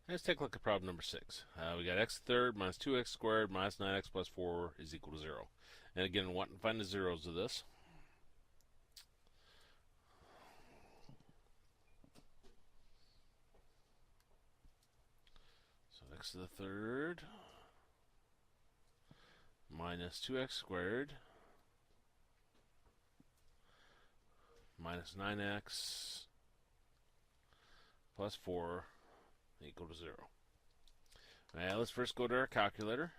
Let's take a look at problem number 6. We got x third minus 2x squared minus 9x plus 4 is equal to 0. And again, find the zeros of this. So x to the third minus 2x squared minus 9x plus 4 equal to 0. Now let's first go to our calculator.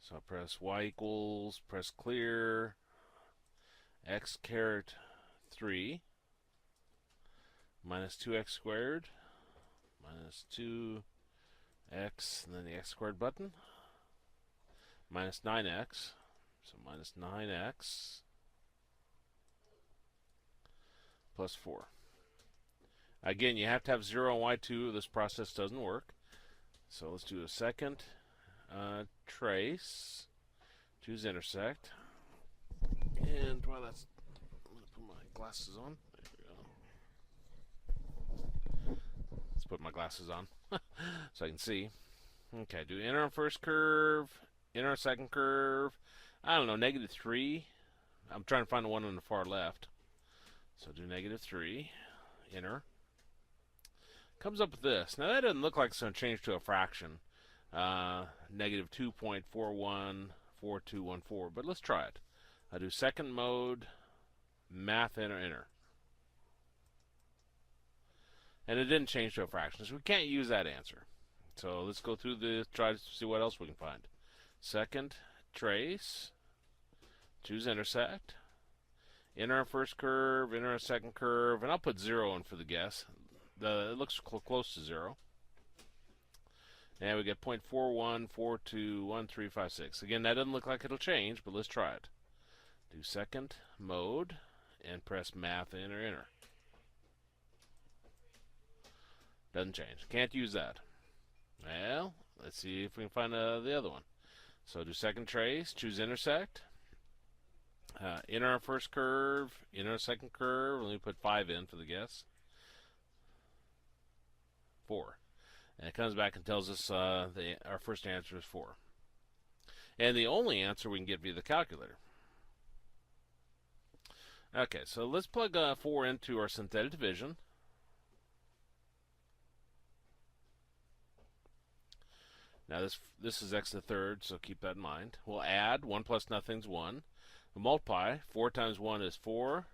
So I press y equals, press clear, x caret 3 minus 2x squared minus 2x, and then the x squared button, minus 9x, so minus 9x plus 4. Again, you have to have 0 on y2, this process doesn't work. So let's do a second trace, choose intersect, and while that's, I'm going to put my glasses on. There we go. Let's put my glasses on so I can see. Okay, do enter on first curve, enter on second curve. I don't know, negative 3. I'm trying to find the one on the far left. So do negative 3, enter. Comes up with this. Now that doesn't look like it's going to change to a fraction. Negative 2.414214. But let's try it. I do second mode, math, enter. And it didn't change to a fraction, so we can't use that answer. So let's go through this, try to see what else we can find. Second trace, choose intersect, enter our first curve, enter our second curve, and I'll put 0 in for the guess. It looks close to 0. And we get 0.41421356. Again, that doesn't look like it'll change, but let's try it. Do second mode and press math, enter. Doesn't change. Can't use that. Well, let's see if we can find the other one. So do second trace, choose intersect. Enter our first curve, enter our second curve. Let me put 5 in for the guess. 4. And it comes back and tells us our first answer is 4. And the only answer we can get via the calculator. Okay, so let's plug 4 into our synthetic division. Now this is x to the third, so keep that in mind. We'll add, 1 plus nothing's 1. We'll multiply, 4 times 1 is 4.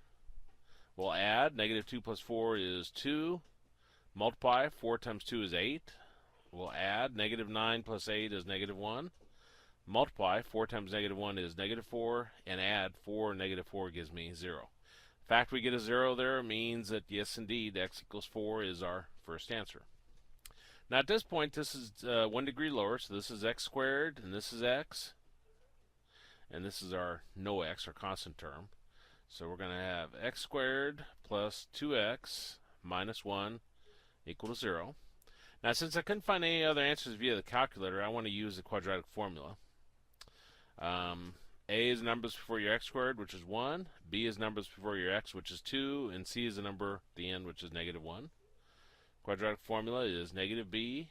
We'll add, negative 2 plus 4 is 2. Multiply, 4 times 2 is 8. We'll add, negative 9 plus 8 is negative 1. Multiply, 4 times negative 1 is negative 4. And add, 4 negative 4 gives me 0. The fact we get a 0 there means that, yes, indeed, x equals 4 is our first answer. Now, at this point, this is 1 degree lower, so this is x squared, and this is x. And this is our no x, our constant term. So we're going to have x squared plus 2x minus 1 equal to 0. Now, since I couldn't find any other answers via the calculator, I want to use the quadratic formula. A is numbers before your x squared, which is 1. B is numbers before your x, which is 2. And C is the number at the end, which is negative 1. Quadratic formula is negative b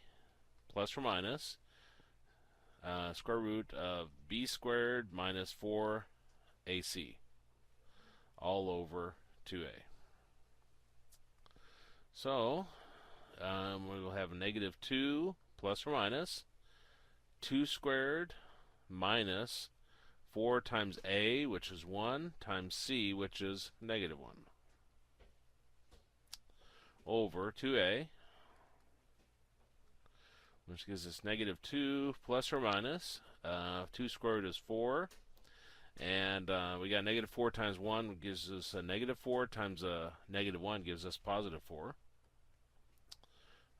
plus or minus square root of b squared minus 4ac all over 2a. So we will have a negative 2 plus or minus 2 squared minus 4 times a, which is 1, times c, which is negative 1, over 2a, which gives us negative 2 plus or minus 2 squared is 4, and we got negative 4 times 1 gives us a negative 4 times a negative 1 gives us positive 4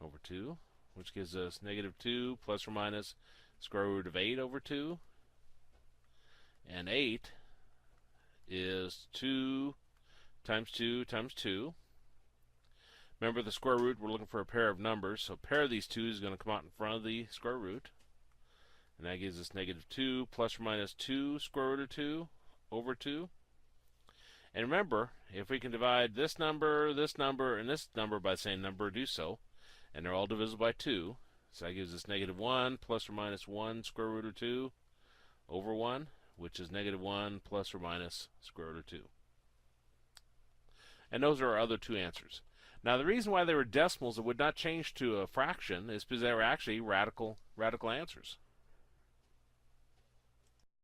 over 2, which gives us negative 2 plus or minus square root of 8 over 2, and 8 is 2 times 2 times 2. Remember, the square root, we're looking for a pair of numbers, so a pair of these 2 is going to come out in front of the square root. And that gives us negative 2 plus or minus 2 square root of 2 over 2. And remember, if we can divide this number, and this number by the same number, do so. And they're all divisible by 2. So that gives us negative 1 plus or minus 1 square root of 2 over 1, which is negative 1 plus or minus square root of 2. And those are our other two answers. Now, the reason why they were decimals that would not change to a fraction is because they were actually radical answers.